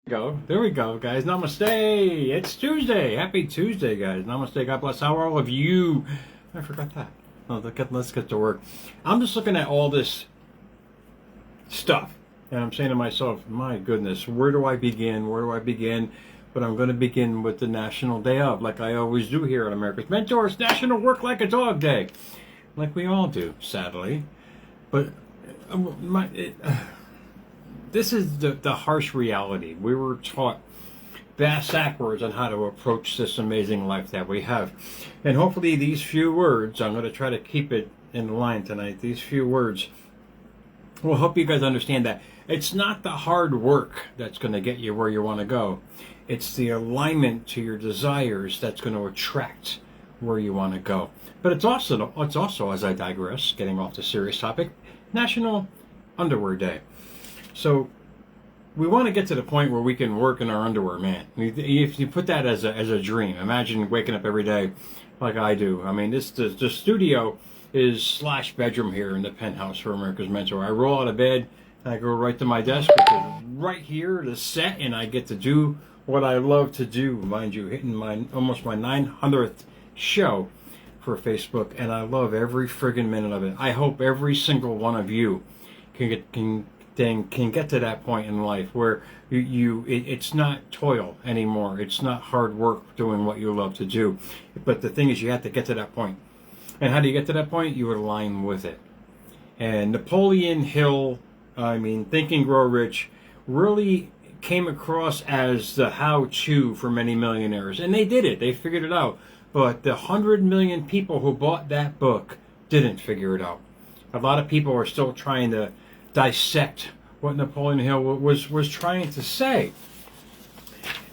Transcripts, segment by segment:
There we go, guys. Namaste. It's Tuesday. Happy Tuesday, guys. Namaste. God bless. How are all of you? I forgot that. Oh, let's get to work. I'm just looking at all this stuff, and I'm saying to myself, my goodness, where do I begin? Where do I begin? But I'm going to begin with the National Day of, like I always do here at America's Mentor. It's National Work Like a Dog Day, like we all do, sadly. But this is the harsh reality. We were taught backwards on how to approach this amazing life that we have. And hopefully these few words, I'm going to try to keep it in line tonight, these few words will help you guys understand that it's not the hard work that's going to get you where you want to go. It's the alignment to your desires that's going to attract where you want to go. But it's also, as I digress, getting off the serious topic, National Underwear Day. So we want to get to the point where we can work in our underwear, man. If you put that as a dream, imagine waking up every day like I do. I mean, the studio is / bedroom here in the penthouse for America's Mentor. I roll out of bed, I go right to my desk, because right here, the set, and I get to do what I love to do. Mind you, hitting almost my 900th show for Facebook, and I love every friggin' minute of it. I hope every single one of you can get to that point in life where it's not toil anymore. It's not hard work doing what you love to do. But the thing is, you have to get to that point. And how do you get to that point? You align with it. And Napoleon Hill, Think and Grow Rich, really came across as the how-to for many millionaires. And they did it. They figured it out. But the 100 million people who bought that book didn't figure it out. A lot of people are still trying to dissect what Napoleon Hill was trying to say.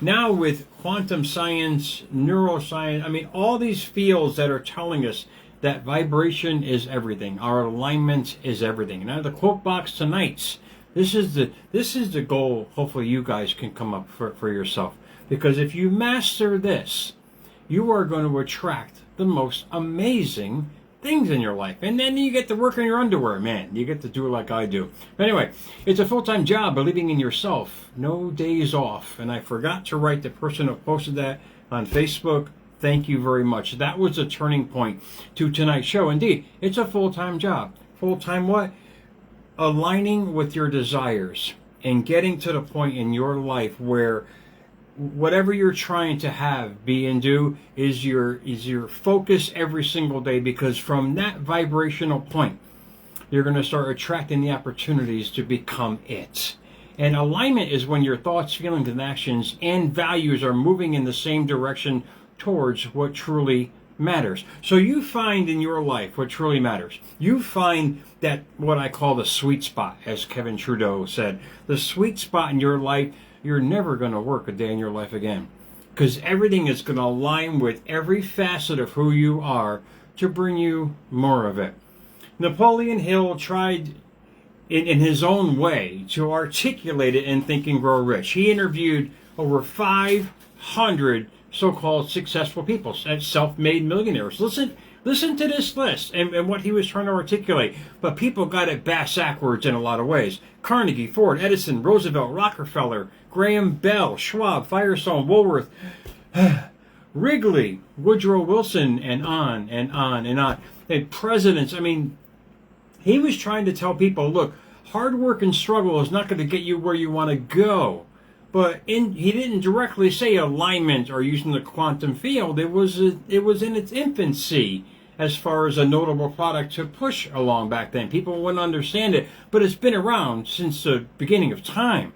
Now with quantum science, neuroscience, all these fields that are telling us that vibration is everything, our alignment is everything. Now the quote box tonight's, this is the goal. Hopefully you guys can come up for yourself, because if you master this, you are going to attract the most amazing things in your life. And then you get to work in your underwear, man. You get to do it like I do. But anyway, it's a full-time job, believing in yourself. No days off. And I forgot to write the person who posted that on Facebook. Thank you very much. That was a turning point to tonight's show. Indeed, it's a full-time job. Full-time what? Aligning with your desires and getting to the point in your life where whatever you're trying to have, be, and do is your focus every single day, because from that vibrational point, you're going to start attracting the opportunities to become it. And alignment is when your thoughts, feelings, and actions and values are moving in the same direction towards what truly matters. So you find in your life what truly matters. You find that what I call the sweet spot, as Kevin Trudeau said, the sweet spot in your life. You're never going to work a day in your life again, because everything is going to align with every facet of who you are to bring you more of it. Napoleon Hill tried in his own way to articulate it in Think and Grow Rich. He interviewed over 500 so-called successful people, self-made millionaires. Listen to this list and what he was trying to articulate. But people got it backwards in a lot of ways. Carnegie, Ford, Edison, Roosevelt, Rockefeller, Graham Bell, Schwab, Firestone, Woolworth, Wrigley, Woodrow Wilson, and on and on and on. And presidents, he was trying to tell people, look, hard work and struggle is not going to get you where you want to go. But he didn't directly say alignment or using the quantum field. It was in its infancy as far as a notable product to push along back then. People wouldn't understand it, but it's been around since the beginning of time.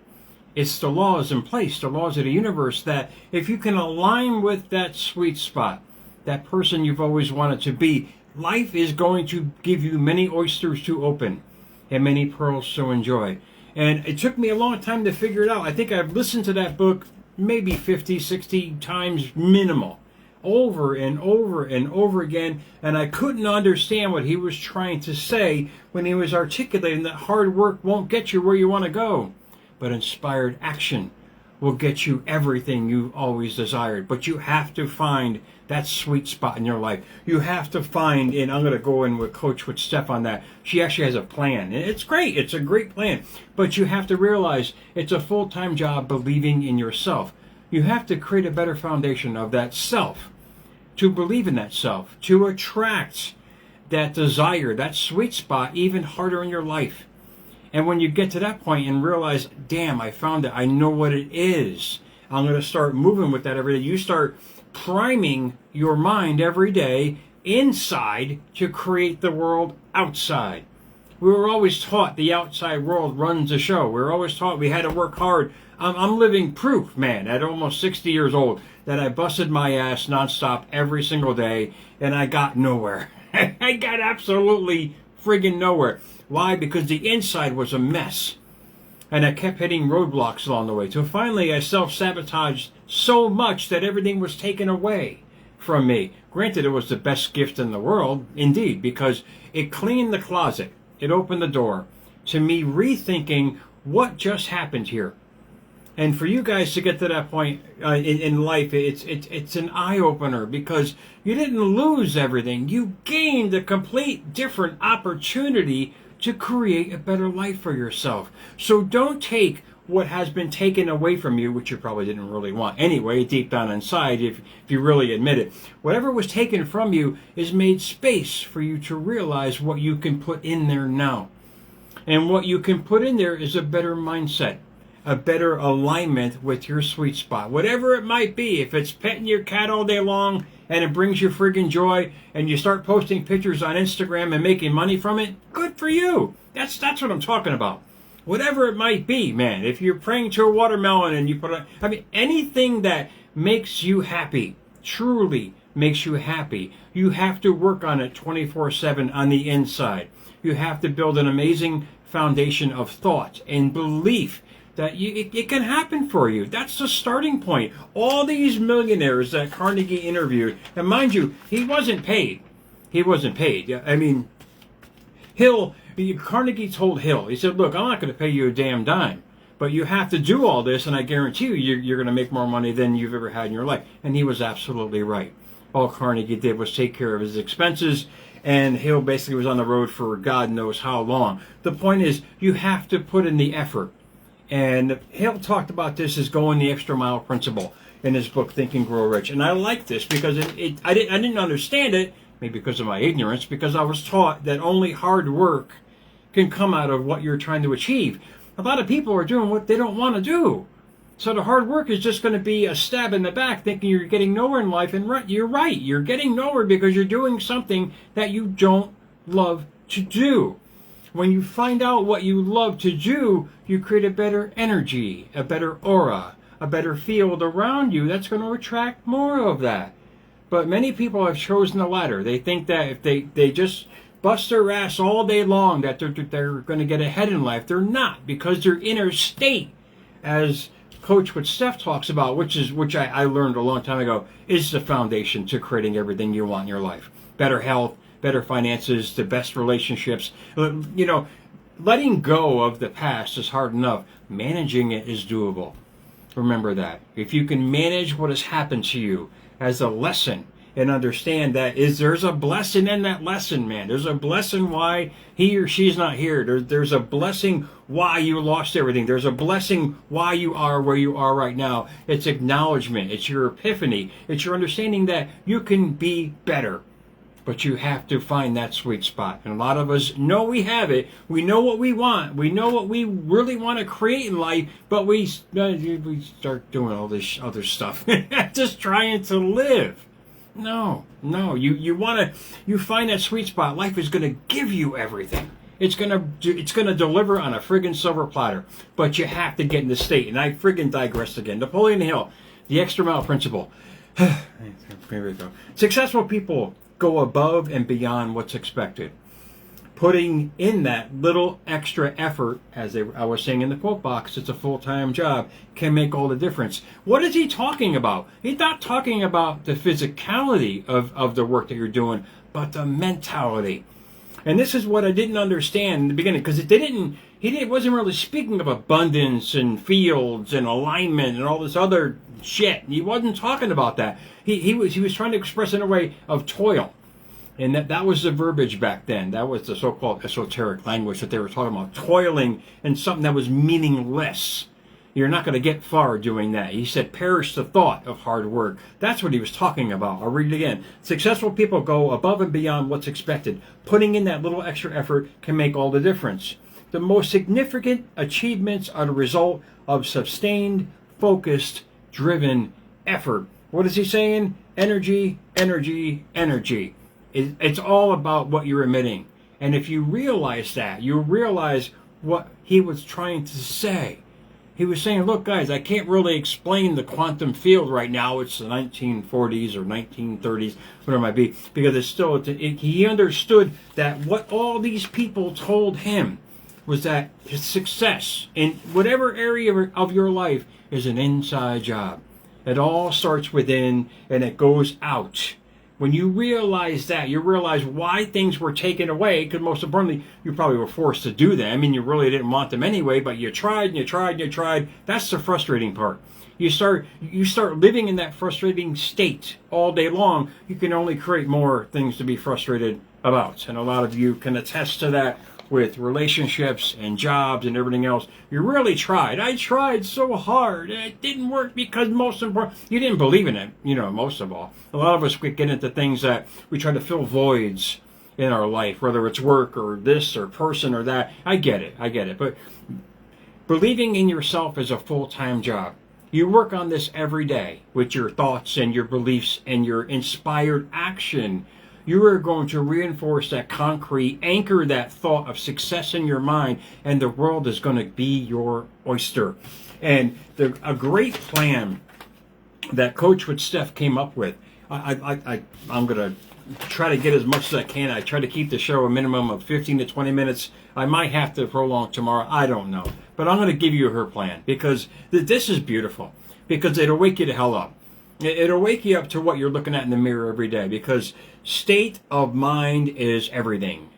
It's the laws in place, the laws of the universe, that if you can align with that sweet spot, that person you've always wanted to be, life is going to give you many oysters to open and many pearls to enjoy. And it took me a long time to figure it out. I think I've listened to that book maybe 50, 60 times minimal, over and over and over again, and I couldn't understand what he was trying to say when he was articulating that hard work won't get you where you want to go, but inspired action will get you everything you've always desired. But you have to find that sweet spot in your life. You have to find, and I'm going to go in with Coach with Steph on that. She actually has a plan. And it's great. It's a great plan. But you have to realize it's a full-time job believing in yourself. You have to create a better foundation of that self, to believe in that self, to attract that desire, that sweet spot, even harder in your life. And when you get to that point and realize, damn, I found it, I know what it is, I'm going to start moving with that every day. You start priming your mind every day inside to create the world outside. We were always taught the outside world runs the show. We were always taught we had to work hard. I'm living proof, man, at almost 60 years old, that I busted my ass nonstop every single day, and I got nowhere. I got absolutely friggin' nowhere. Why? Because the inside was a mess. And I kept hitting roadblocks along the way. So finally I self-sabotaged so much that everything was taken away from me. Granted, it was the best gift in the world, indeed, because it cleaned the closet. It opened the door to me rethinking what just happened here. And for you guys to get to that point in life, it's an eye-opener, because you didn't lose everything. You gained a complete different opportunity to create a better life for yourself. So don't take what has been taken away from you, which you probably didn't really want anyway, deep down inside, if you really admit it. Whatever was taken from you is made space for you to realize what you can put in there now. And what you can put in there is a better mindset, a better alignment with your sweet spot. Whatever it might be, if it's petting your cat all day long and it brings you friggin' joy, and you start posting pictures on Instagram and making money from it, good for you. That's what I'm talking about. Whatever it might be, man. If you're praying to a watermelon and you anything that makes you happy, truly makes you happy, you have to work on it 24/7 on the inside. You have to build an amazing foundation of thought and belief that it can happen for you. That's the starting point. All these millionaires that Carnegie interviewed, and mind you, he wasn't paid. He wasn't paid. I mean, Carnegie told Hill, he said, look, I'm not going to pay you a damn dime, but you have to do all this, and I guarantee you're going to make more money than you've ever had in your life. And he was absolutely right. All Carnegie did was take care of his expenses, and Hill basically was on the road for God knows how long. The point is, you have to put in the effort. And Hill talked about this as going the extra mile principle in his book, Think and Grow Rich. And I like this because I didn't understand it, maybe because of my ignorance, because I was taught that only hard work can come out of what you're trying to achieve. A lot of people are doing what they don't want to do. So the hard work is just going to be a stab in the back, thinking you're getting nowhere in life. And you're right. You're getting nowhere because you're doing something that you don't love to do. When you find out what you love to do, you create a better energy, a better aura, a better field around you that's going to attract more of that. But many people have chosen the latter. They think that if they just bust their ass all day long, that they're going to get ahead in life. They're not, because their inner state, as Coach with Steph talks about, which I learned a long time ago, is the foundation to creating everything you want in your life. Better health, better finances, the best relationships. You know, letting go of the past is hard enough. Managing it is doable. Remember that. If you can manage what has happened to you as a lesson and understand that there's a blessing in that lesson, man. There's a blessing why he or she's not here. There's a blessing why you lost everything. There's a blessing why you are where you are right now. It's acknowledgement. It's your epiphany. It's your understanding that you can be better. But you have to find that sweet spot. And a lot of us know we have it. We know what we want. We know what we really want to create in life. But we start doing all this other stuff. Just trying to live. No. You find that sweet spot. Life is going to give you everything. It's gonna deliver on a friggin' silver platter. But you have to get in the state. And I friggin' digressed again. Napoleon Hill, the extra mile principle. Here we go. Successful people go above and beyond what's expected. Putting in that little extra effort, as I was saying in the quote box, it's a full-time job, can make all the difference. What is he talking about? He's not talking about the physicality of the work that you're doing, but the mentality. And this is what I didn't understand in the beginning, because he wasn't really speaking of abundance and fields and alignment and all this other shit. He wasn't talking about that. He was trying to express in a way of toil. And that was the verbiage back then. That was the so-called esoteric language that they were talking about. Toiling in something that was meaningless. You're not going to get far doing that. He said, perish the thought of hard work. That's what he was talking about. I'll read it again. Successful people go above and beyond what's expected. Putting in that little extra effort can make all the difference. The most significant achievements are the result of sustained, focused, driven effort. What is he saying? Energy, energy, energy. It's all about what you're emitting. And if you realize that, you realize what he was trying to say. He was saying, look, guys, I can't really explain the quantum field right now. It's the 1940s or 1930s, whatever it might be, because it's still, he understood that what all these people told him was that his success in whatever area of your life is an inside job. It all starts within and it goes out. When you realize that, you realize why things were taken away, because most importantly, you probably were forced to do them. I mean, you really didn't want them anyway, but you tried and you tried and you tried. That's the frustrating part. You start living in that frustrating state all day long. You can only create more things to be frustrated about. And a lot of you can attest to that with relationships and jobs and everything else. You really tried. I tried so hard. It didn't work because most important, you didn't believe in it, most of all. A lot of us get into things that we try to fill voids in our life, whether it's work or this or person or that. I get it. But believing in yourself is a full-time job. You work on this every day with your thoughts and your beliefs and your inspired action. You are going to reinforce that concrete, anchor that thought of success in your mind, and the world is going to be your oyster. And a great plan that Coach with Steph came up with, I'm going to try to get as much as I can. I try to keep the show a minimum of 15 to 20 minutes. I might have to prolong tomorrow. I don't know. But I'm going to give you her plan because this is beautiful, because it'll wake you the hell up. It'll wake you up to what you're looking at in the mirror every day, because state of mind is everything.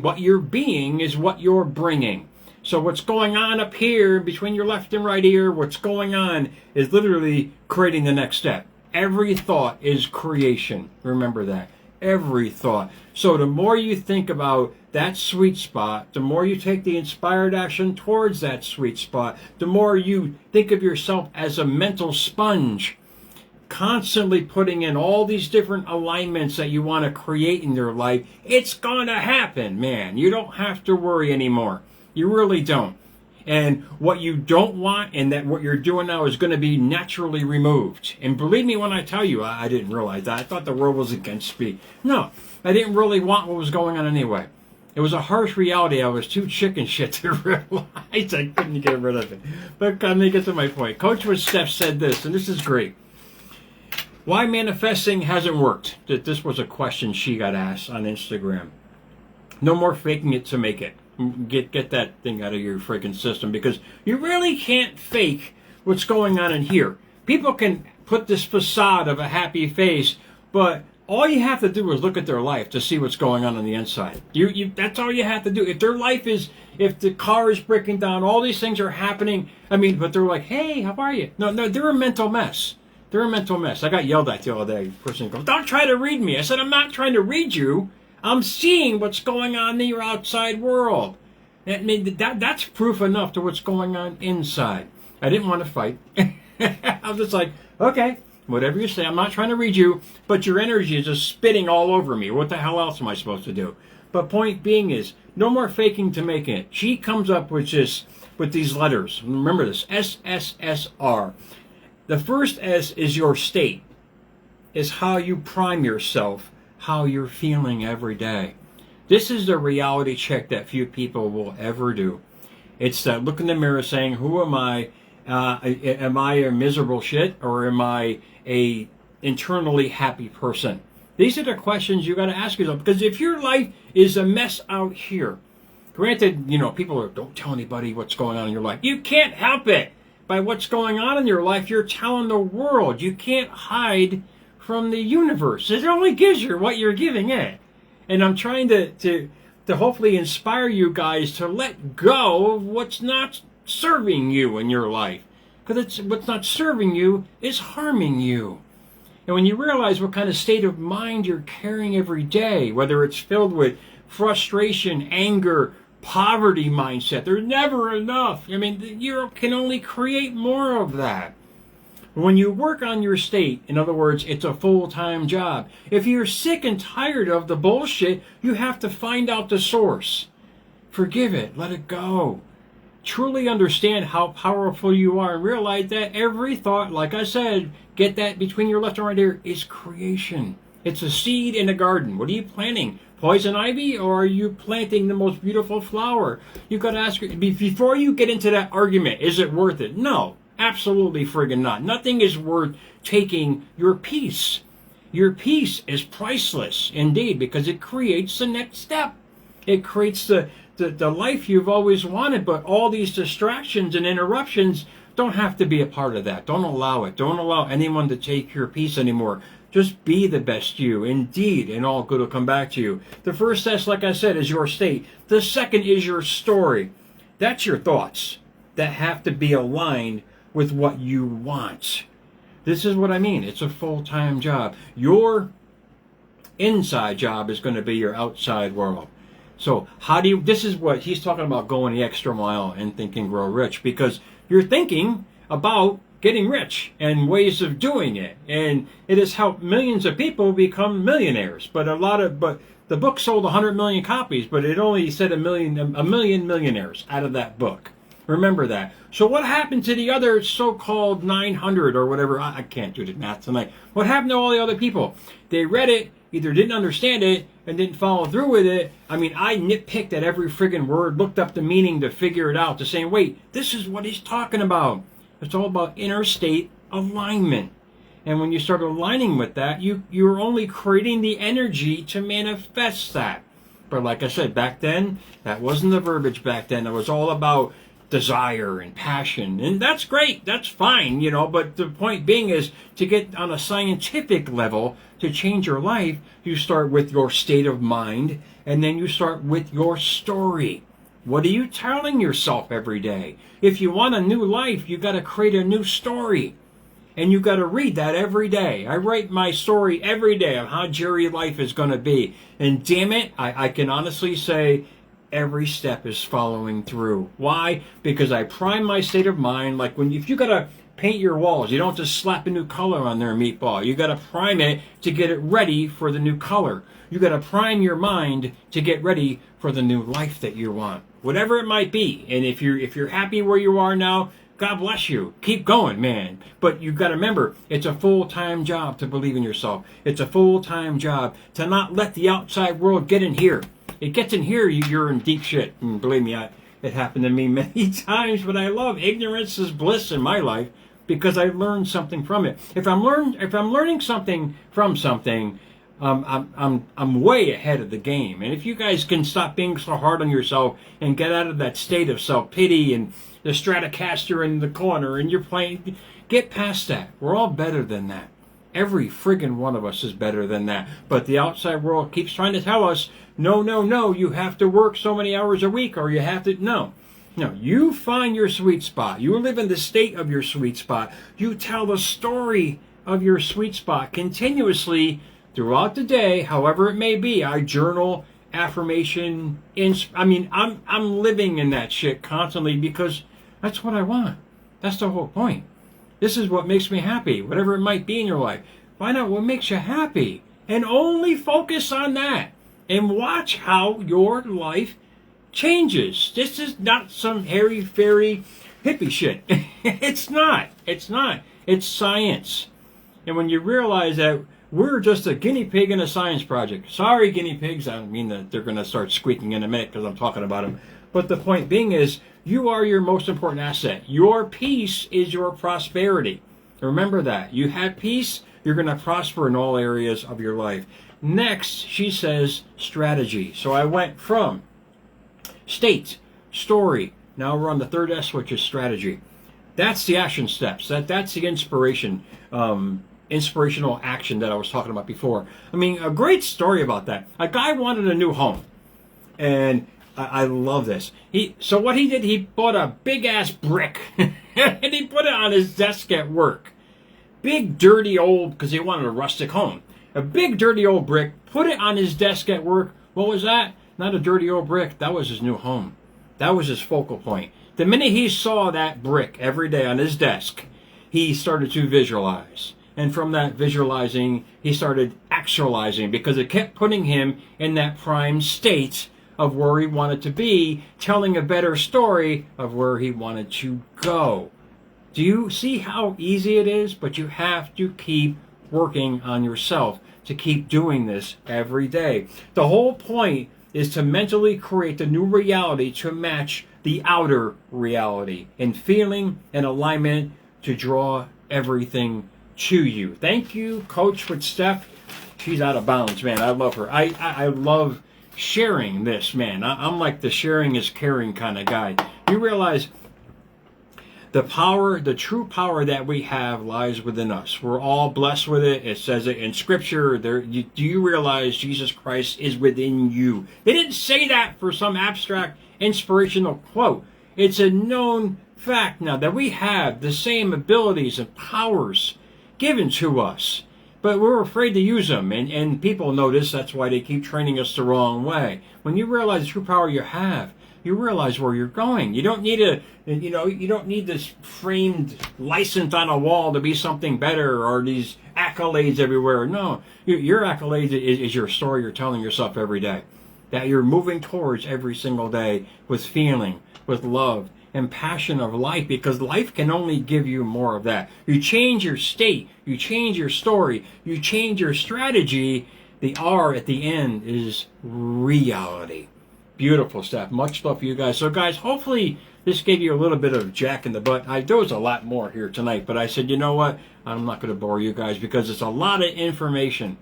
What you're being is what you're bringing. So what's going on up here between your left and right ear, what's going on is literally creating the next step. Every thought is creation. Remember that. Every thought. So the more you think about that sweet spot, the more you take the inspired action towards that sweet spot, the more you think of yourself as a mental sponge, constantly putting in all these different alignments that you want to create in your life. It's going to happen, man. You don't have to worry anymore. You really don't. And what you don't want and that what you're doing now is going to be naturally removed. And believe me when I tell you, I didn't realize that. I thought the world was against me. No, I didn't really want what was going on anyway. It was a harsh reality. I was too chicken shit to realize I couldn't get rid of it. But let me get to my point. Coach with Steph said this, and this is great. Why manifesting hasn't worked? This was a question she got asked on Instagram. No more faking it to make it. Get that thing out of your freaking system, because you really can't fake what's going on in here. People can put this facade of a happy face, but all you have to do is look at their life to see what's going on the inside. That's all you have to do. If their life is, if the car is breaking down, all these things are happening. But they're like, hey, how are you? No, they're a mental mess. They're a mental mess. I got yelled at the other day. The person goes, don't try to read me. I said, I'm not trying to read you. I'm seeing what's going on in your outside world. That's proof enough to what's going on inside. I didn't want to fight. I was just like, okay, whatever you say. I'm not trying to read you, but your energy is just spitting all over me. What the hell else am I supposed to do? But point being is, no more faking to make it. She comes up with these letters. Remember this, SSSR. The first S is your state, is how you prime yourself, how you're feeling every day. This is the reality check that few people will ever do. It's that look in the mirror saying, who am I? Am I a miserable shit, or am I a internally happy person? These are the questions you got to ask yourself, because if your life is a mess out here, granted, people don't tell anybody what's going on in your life. You can't help it. By what's going on in your life, you're telling the world. You can't hide from the universe. It only gives you what you're giving it. And I'm trying to to hopefully inspire you guys to let go of what's not serving you in your life. Because what's not serving you is harming you. And when you realize what kind of state of mind you're carrying every day, whether it's filled with frustration, anger, poverty mindset, there's never enough. I mean, you can only create more of that. When you work on your state, in other words, it's a full-time job. If you're sick and tired of the bullshit, you have to find out the source. Forgive it. Let it go. Truly understand how powerful you are and realize that every thought, like I said, get that between your left and right ear, is creation. It's a seed in a garden. What are you planting? Poison ivy, or are you planting the most beautiful flower? You've got to ask, before you get into that argument, is it worth it? No, absolutely friggin' not. Nothing is worth taking your peace. Your peace is priceless, indeed, because it creates the next step. It creates the life you've always wanted, but all these distractions and interruptions don't have to be a part of that. Don't allow it. Don't allow anyone to take your peace anymore. Just be the best you. Indeed, and all good will come back to you. The first test, like I said, is your state. The second is your story. That's your thoughts that have to be aligned with what you want. This is what I mean. It's a full-time job. Your inside job is going to be your outside world. So how do you, this is what he's talking about, going the extra mile and Think and Grow Rich, because you're thinking about getting rich and ways of doing it. And it has helped millions of people become millionaires. But the book sold 100 million copies, but it only said a million millionaires out of that book. Remember that. So what happened to the other so-called 900 or whatever? I can't do the math tonight. What happened to all the other people? They read it, either didn't understand it and didn't follow through with it. I mean, I nitpicked at every friggin' word, looked up the meaning to figure it out, to say, wait, this is what he's talking about. It's all about inner state alignment. And when you start aligning with that, you're only creating the energy to manifest that. But like I said, back then, that wasn't the verbiage back then. It was all about desire and passion. And that's great. That's fine, you know. But the point being is, to get on a scientific level, to change your life, you start with your state of mind, and then you start with your story. What are you telling yourself every day? If you want a new life, you got to create a new story. And you got to read that every day. I write my story every day of how Jerry life is going to be. And damn it, I can honestly say every step is following through. Why? Because I prime my state of mind. Like if you got to paint your walls, you don't just slap a new color on there, meatball. You got to prime it to get it ready for the new color. You got to prime your mind to get ready for the new life that you want, whatever it might be. And if you're happy where you are now, God bless you. Keep going, man. But you've got to remember, it's a full-time job to believe in yourself. It's a full-time job to not let the outside world get in here. It gets in here, you're in deep shit. And believe me, it happened to me many times. But I love ignorance is bliss in my life, because I learned something from it. If I'm learning something from something, I'm way ahead of the game. And if you guys can stop being so hard on yourself and get out of that state of self-pity and the Stratocaster in the corner and you're playing, get past that. We're all better than that. Every friggin' one of us is better than that. But the outside world keeps trying to tell us, no, you have to work so many hours a week, or you have to, no, you find your sweet spot. You live in the state of your sweet spot. You tell the story of your sweet spot continuously throughout the day, however it may be. I journal, affirmation, I'm living in that shit constantly, because that's what I want. That's the whole point. This is what makes me happy, whatever it might be in your life. Find out what makes you happy and only focus on that, and watch how your life changes. This is not some hairy-fairy hippie shit. It's not. It's science. And when you realize that we're just a guinea pig in a science project. Sorry, guinea pigs. I mean that they're going to start squeaking in a minute because I'm talking about them. But the point being is, you are your most important asset. Your peace is your prosperity. Remember that. You have peace, you're going to prosper in all areas of your life. Next, she says strategy. So I went from state, story. Now we're on the third S, which is strategy. That's the action steps. That's the inspiration. Inspirational action that I was talking about before. I mean, a great story about that. A guy wanted a new home. And I love this. So what he did, he bought a big ass brick and he put it on his desk at work. Big dirty old, because he wanted a rustic home. A big dirty old brick, put it on his desk at work. What was that? Not a dirty old brick. That was his new home. That was his focal point. The minute he saw that brick every day on his desk, he started to visualize. And from that visualizing, he started actualizing, because it kept putting him in that prime state of where he wanted to be, telling a better story of where he wanted to go. Do you see how easy it is? But you have to keep working on yourself to keep doing this every day. The whole point is to mentally create the new reality to match the outer reality, in feeling and alignment to draw everything to you. Thank you, Coach, with Steph. She's out of bounds, man. I love her. I love sharing this, man. I'm like the sharing is caring kind of guy. You realize the power, the true power that we have lies within us. We're all blessed with it. It says it in Scripture. Do you realize Jesus Christ is within you? They didn't say that for some abstract inspirational quote. It's a known fact now that we have the same abilities and powers given to us, but we're afraid to use them, and people notice. That's why they keep training us the wrong way. When you realize the true power you have, you realize where you're going. You don't need you don't need this framed license on a wall to be something better, or these accolades everywhere. No, your accolade is your story you're telling yourself every day, that you're moving towards every single day with feeling, with love and passion of life, because life can only give you more of that. You change your state, you change your story, you change your strategy. The R at the end is reality. Beautiful stuff. Much love for you guys. So guys, hopefully this gave you a little bit of jack in the butt. There was a lot more here tonight, but I said, you know what? I'm not going to bore you guys because it's a lot of information.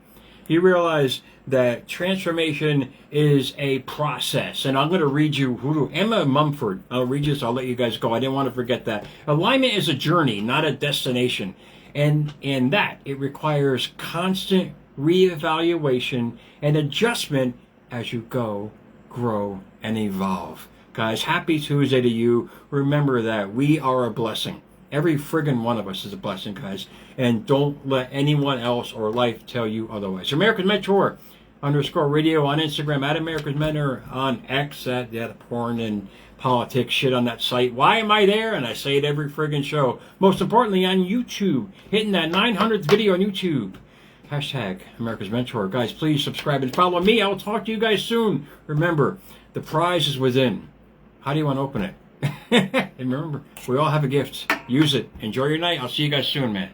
You realize that transformation is a process. And I'm going to read you Emma Mumford. I'll read you, so I'll let you guys go. I didn't want to forget that. Alignment is a journey, not a destination. And in that, it requires constant reevaluation and adjustment as you go, grow, and evolve. Guys, happy Tuesday to you. Remember that we are a blessing. Every friggin' one of us is a blessing, guys. And don't let anyone else or life tell you otherwise. America's Mentor _radio on Instagram, at America's Mentor on X, at the porn and politics shit on that site. Why am I there? And I say it every friggin' show. Most importantly, on YouTube. Hitting that 900th video on YouTube. Hashtag America's Mentor. Guys, please subscribe and follow me. I'll talk to you guys soon. Remember, the prize is within. How do you want to open it? And remember, we all have a gift. Use it. Enjoy your night. I'll see you guys soon, man.